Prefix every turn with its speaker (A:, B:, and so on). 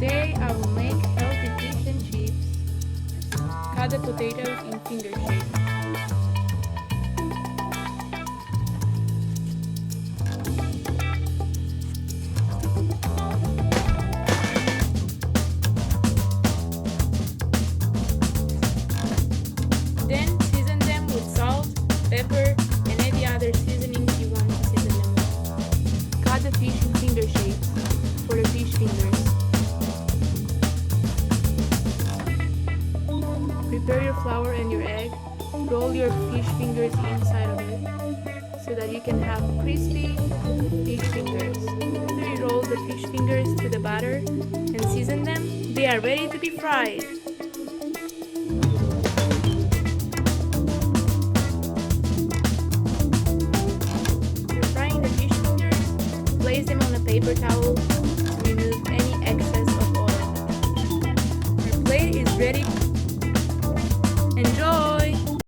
A: Today I will make healthy fish and chips. Cut the potatoes in finger shape. Then season them with salt, pepper, and any other seasonings you want to season them with. Cut the fish in finger shapes for the fish fingers. Prepare your flour and your egg. Roll your fish fingers inside of it so that you can have crispy fish fingers. After you roll the fish fingers to the batter and season them, they are ready to be fried. After frying the fish fingers, place them on a paper towel to remove any excess of oil. Your plate is ready. Enjoy!